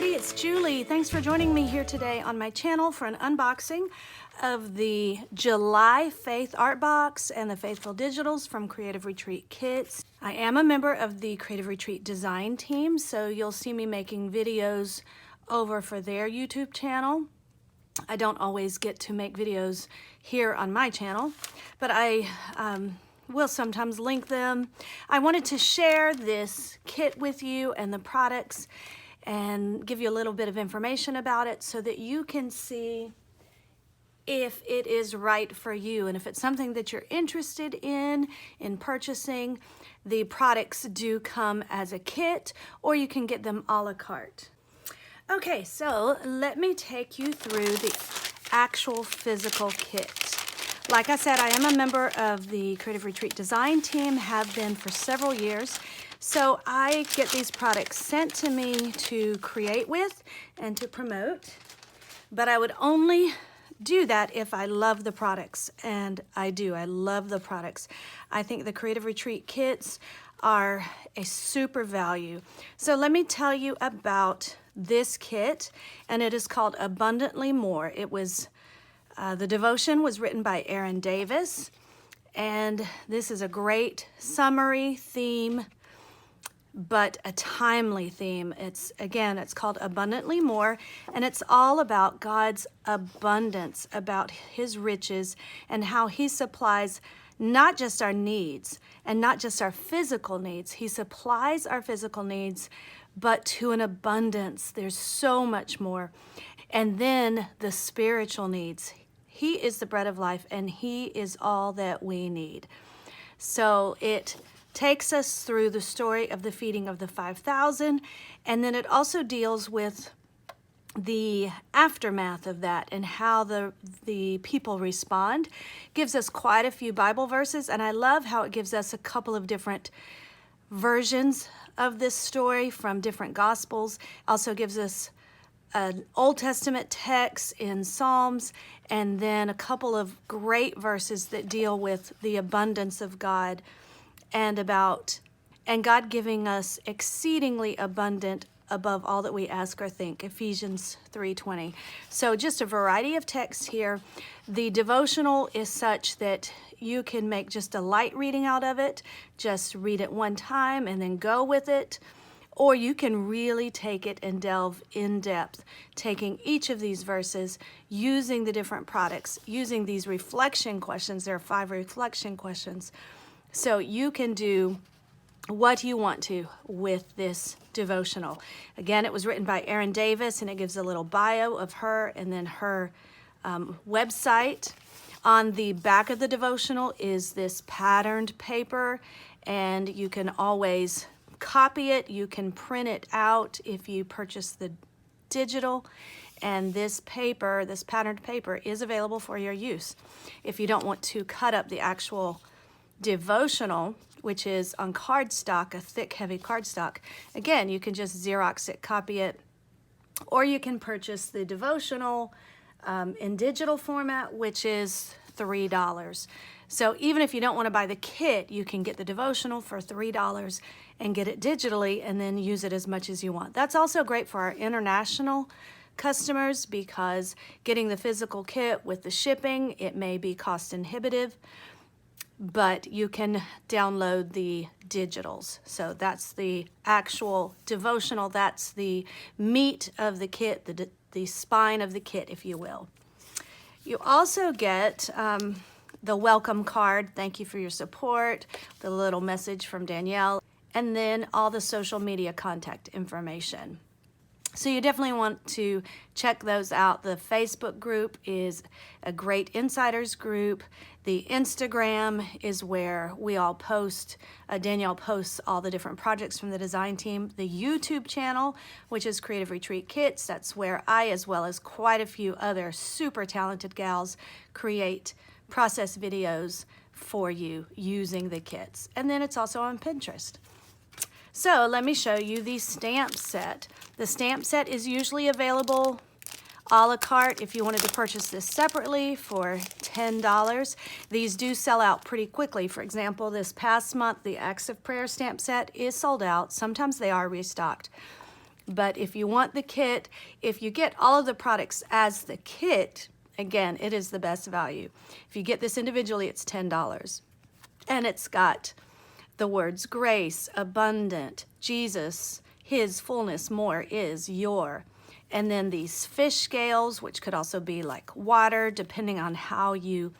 everybody, it's Julie. Thanks for joining me here today on my channel for an unboxing of the July Faith Art Box and the Faithful Digitals from Creative Retreat Kits. I am a member of the Creative Retreat design team, so you'll see me making videos over for their YouTube channel. I don't always get to make videos here on my channel, but I will sometimes link them. I wanted to share this kit with you and the products and give you a little bit of information about it so that you can see if it is right for you and if it's something that you're interested in purchasing. The products do come as a kit, or you can get them a la carte. Okay, so let me take you through the actual physical kit. Like I said, I am a member of the Creative Retreat design team, have been for several years. So I get these products sent to me to create with and to promote, but I would only do that if I love the products, and I do. I love the products. I think the Creative Retreat kits are a super value. So let me tell you about this kit, and it is called Abundantly More. It was, the devotion was written by Aaron Davis, and this is a great summary theme, but a timely theme. It's called Abundantly More, and it's all about God's abundance, about his riches, and how he supplies not just our needs and not just our physical needs. He supplies our physical needs, but to an abundance. There's so much more. And then the spiritual needs. He is the bread of life, and he is all that we need. So it takes us through the story of the feeding of the 5,000, and then it also deals with the aftermath of that and how the people respond. Gives us quite a few Bible verses, and I love how it gives us a couple of different versions of this story from different Gospels. Also gives us an Old Testament text in Psalms, and then a couple of great verses that deal with the abundance of God and God giving us exceedingly abundant above all that we ask or think, Ephesians 3:20. So just a variety of texts here. The devotional is such that you can make just a light reading out of it, just read it one time and then go with it, or you can really take it and delve in depth, taking each of these verses, using the different products, using these reflection questions. There are 5 reflection questions. So you can do what you want to with this devotional. Again, it was written by Aaron Davis, and it gives a little bio of her and then her website. On the back of the devotional is this patterned paper, and you can always copy it. You can print it out if you purchase the digital. And this paper, this patterned paper, is available for your use. If you don't want to cut up the actual devotional, which is on cardstock, a thick, heavy cardstock, again, you can just Xerox it, copy it, or you can purchase the devotional in digital format, which is $3. So even if you don't want to buy the kit, you can get the devotional for $3 and get it digitally and then use it as much as you want. That's also great for our international customers, because getting the physical kit with the shipping, it may be cost inhibitive, but you can download the digitals. So that's the actual devotional. That's the meat of the kit, the spine of the kit, if you will. You also get the welcome card. Thank you for your support, the little message from Danielle, and then all the social media contact information. So you definitely want to check those out. The Facebook group is a great insiders group. The Instagram is where we all post, Danielle posts all the different projects from the design team. The YouTube channel, which is Creative Retreat Kits, that's where I, as well as quite a few other super talented gals, create process videos for you using the kits. And then it's also on Pinterest. So let me show you the stamp set. The stamp set is usually available a la carte if you wanted to purchase this separately for $10. These do sell out pretty quickly. For example, this past month, the Acts of Prayer stamp set is sold out. Sometimes they are restocked. But if you want the kit, if you get all of the products as the kit, again, it is the best value. If you get this individually, it's $10. And it's got the words grace, abundant, Jesus, his fullness, more is your. And then these fish scales, which could also be like water, depending on how you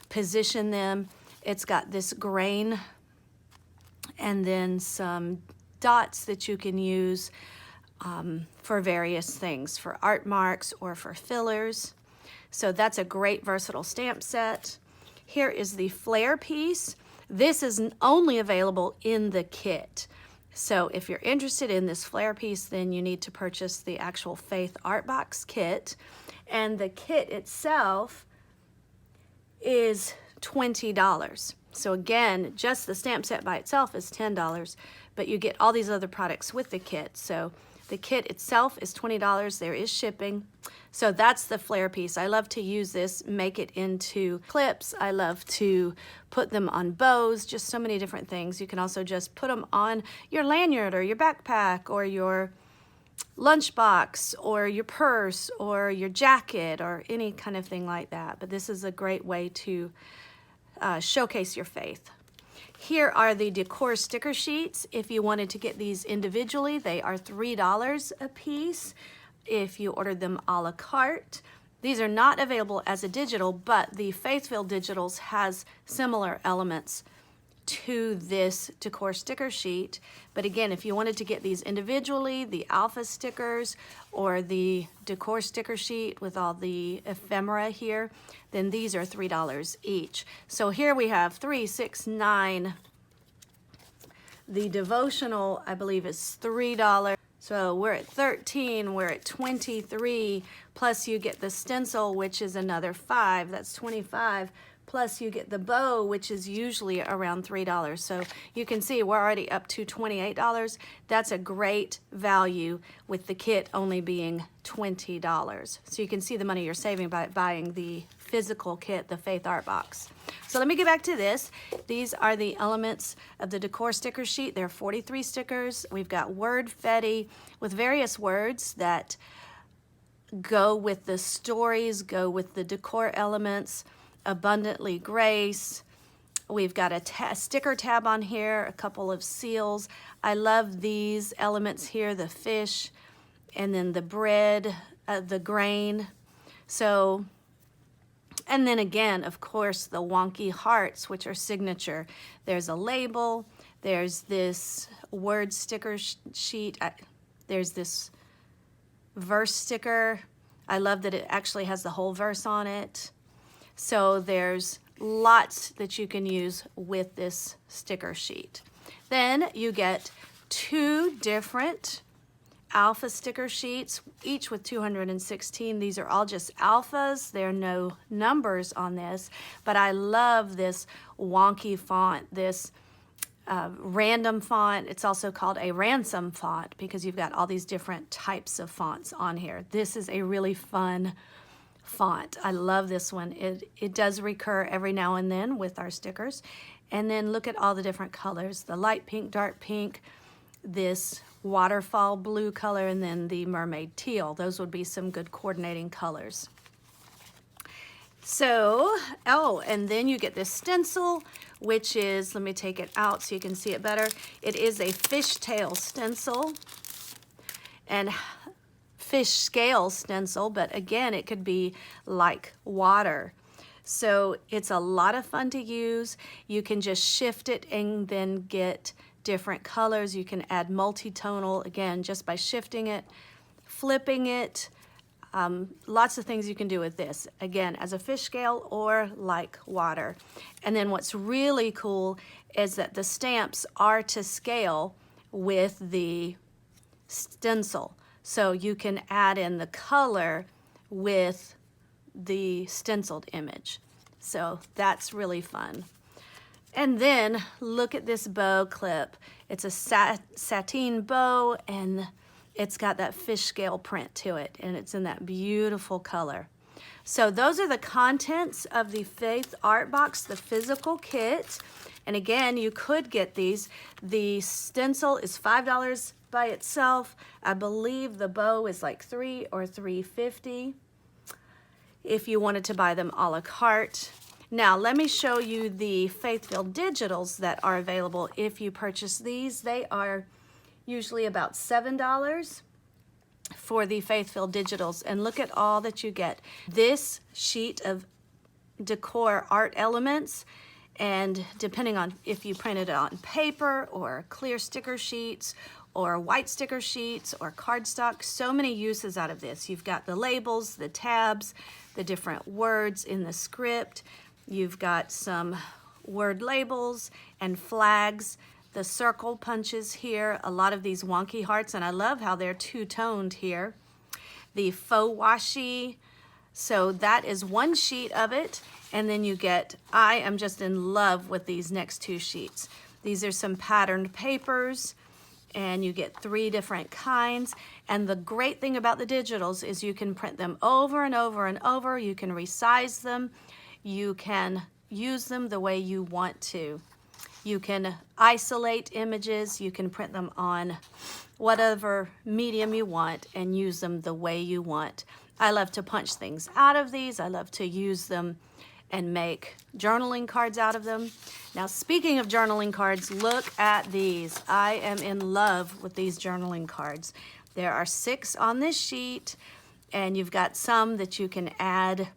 position them. It's got this grain and then some dots that you can use for various things, for art marks or for fillers. So that's a great versatile stamp set. Here is the flare piece. This is only available in the kit. So if you're interested in this flare piece, then you need to purchase the actual Faith Art Box kit. And the kit itself is $20. So again, just the stamp set by itself is $10, but you get all these other products with the kit. So the kit itself is $20. There is shipping. So that's the flare piece. I love to use this, make it into clips. I love to put them on bows, just so many different things. You can also just put them on your lanyard or your backpack or your lunchbox or your purse or your jacket or any kind of thing like that. But this is a great way to showcase your faith. Here are the decor sticker sheets. If you wanted to get these individually, they are $3 a piece. If you ordered them a la carte, these are not available as a digital, but the Faithville Digitals has similar elements to this decor sticker sheet. But again, if you wanted to get these individually, the alpha stickers or the decor sticker sheet with all the ephemera here, then these are $3 each. So here we have 3, 6, 9. The devotional, I believe, is $3. So we're at 13, we're at 23, plus you get the stencil, which is another 5, that's 25, plus you get the bow, which is usually around $3. So you can see we're already up to $28. That's a great value with the kit only being $20. So you can see the money you're saving by buying the physical kit, the Faith Art Box. So let me get back to this. These are the elements of the decor sticker sheet. There are 43 stickers. We've got wordfetti with various words that go with the stories, go with the decor elements. Abundantly grace. We've got a sticker tab on here, a couple of seals. I love these elements here, the fish, and then the bread, the grain. So, and then again, of course, the wonky hearts, which are signature. There's a label, there's this word sticker sheet, there's this verse sticker. I love that it actually has the whole verse on it. So there's lots that you can use with this sticker sheet. Then you get 2 different alpha sticker sheets, each with 216. These are all just alphas. There are no numbers on this, but I love this wonky font, this random font. It's also called a ransom font because you've got all these different types of fonts on here. This is a really fun font. I love this one. It does recur every now and then with our stickers. And then look at all the different colors, the light pink, dark pink, this waterfall blue color, and then the mermaid teal. Those would be some good coordinating colors. So, oh, and then you get this stencil, which is, let me take it out so you can see it better. It is a fishtail stencil and fish scale stencil, but again, it could be like water. So it's a lot of fun to use. You can just shift it and then get different colors. You can add multi-tonal, again, just by shifting it, flipping it. Lots of things you can do with this, again, as a fish scale or like water. And then what's really cool is that the stamps are to scale with the stencil. So you can add in the color with the stenciled image. So that's really fun. And then look at this bow clip. It's a sateen bow and it's got that fish scale print to it and it's in that beautiful color. So those are the contents of the Faith Art Box, the physical kit. And again, you could get these. The stencil is $5 by itself. I believe the bow is like $3 or $3.50 if you wanted to buy them a la carte. Now let me show you the Faith-Filled Digitals that are available if you purchase these. They are usually about $7 for the Faith-Filled Digitals, and look at all that you get. This sheet of decor art elements, and depending on if you print it on paper or clear sticker sheets or white sticker sheets or cardstock, so many uses out of this. You've got the labels, the tabs, the different words in the script. You've got some word labels and flags, the circle punches here, a lot of these wonky hearts, and I love how they're two-toned here. The faux washi, so that is one sheet of it, and then you get, I am just in love with these next two sheets. These are some patterned papers, and you get 3 different kinds. And the great thing about the digitals is you can print them over and over and over. You can resize them. You can use them the way you want to. You can isolate images. You can print them on whatever medium you want and use them the way you want. I love to punch things out of these. I love to use them and make journaling cards out of them. Now, speaking of journaling cards, look at these. I am in love with these journaling cards. There are 6 on this sheet, and you've got some that you can add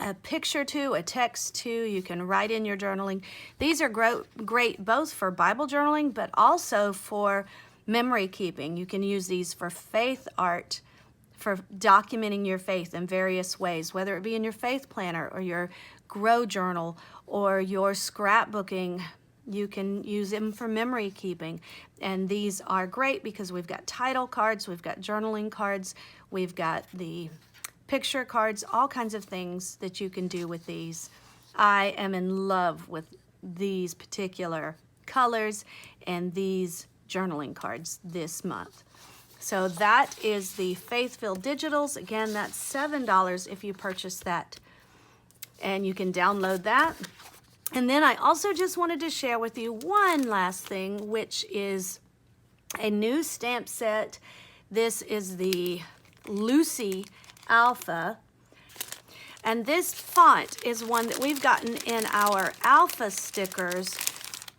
a picture to, a text to. You can write in your journaling. These are great both for Bible journaling, but also for memory keeping. You can use these for faith art, for documenting your faith in various ways, whether it be in your faith planner or your grow journal or your scrapbooking. You can use them for memory keeping. And these are great because we've got title cards, we've got journaling cards, we've got the picture cards, all kinds of things that you can do with these. I am in love with these particular colors and these journaling cards this month. So that is the Faith-Filled Digitals. Again, that's $7 if you purchase that. And you can download that. And then I also just wanted to share with you one last thing, which is a new stamp set. This is the Lucy Alpha. And this font is one that we've gotten in our Alpha stickers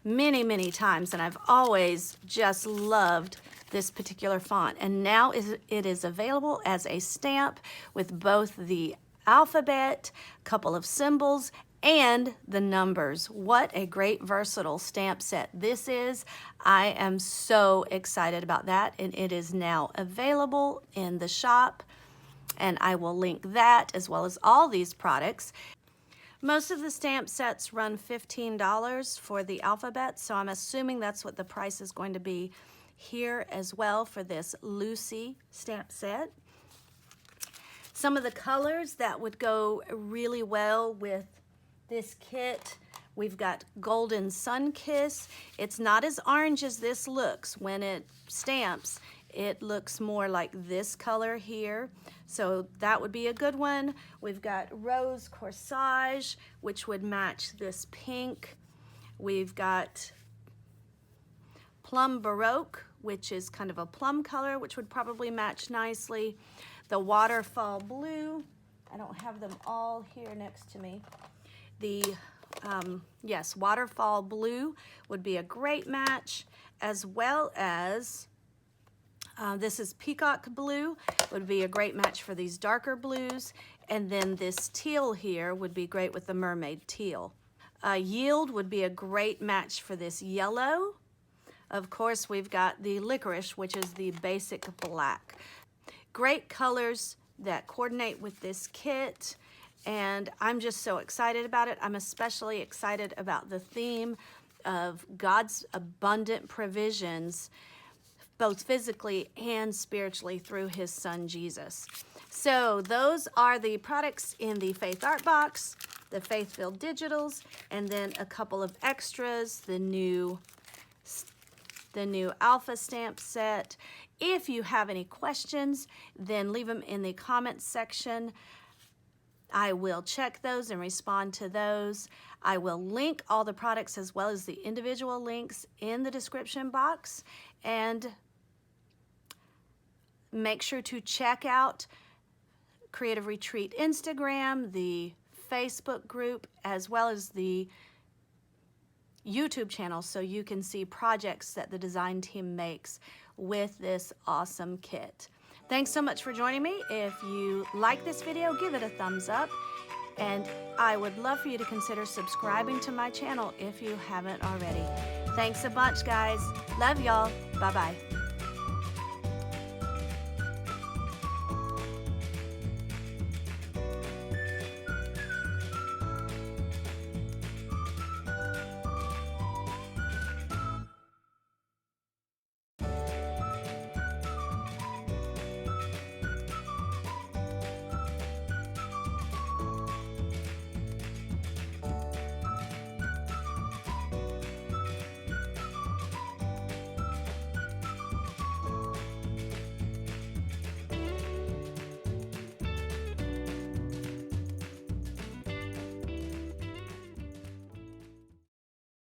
many, many times. And I've always just loved this particular font. And now it is available as a stamp with both the alphabet, a couple of symbols, and the numbers. What a great versatile stamp set this is. I am so excited about that, and it is now available in the shop, and I will link that as well as all these products. Most of the stamp sets run $15 for the alphabet, so I'm assuming that's what the price is going to be here as well for this Lucy stamp set. Some of the colors that would go really well with this kit, we've got Golden Sun Kiss. It's not as orange as this looks when it stamps. It looks more like this color here, so that would be a good one. We've got Rose Corsage, which would match this pink. We've got Plum Baroque, which is kind of a plum color, which would probably match nicely. The Waterfall Blue, I don't have them all here next to me. The, yes, Waterfall Blue would be a great match, as well as this is Peacock Blue, would be a great match for these darker blues. And then this teal here would be great with the Mermaid Teal. Yield would be a great match for this yellow. Of course, we've got the Licorice, which is the basic black. Great colors that coordinate with this kit, and I'm just so excited about it. I'm especially excited about the theme of God's abundant provisions, both physically and spiritually through his son Jesus. So those are the products in the Faith Art Box, the Faith-Filled Digitals, and then a couple of extras, the new Alpha stamp set. If you have any questions, then leave them in the comments section. I will check those and respond to those. I will link all the products as well as the individual links in the description box. And Make sure to check out Creative Retreat Instagram, the Facebook group, as well as the YouTube channel so you can see projects that the design team makes with this awesome kit. Thanks so much for joining me. If you like this video, give it a thumbs up, and I would love for you to consider subscribing to my channel if you haven't already. Thanks a bunch, guys. Love y'all. Bye-bye.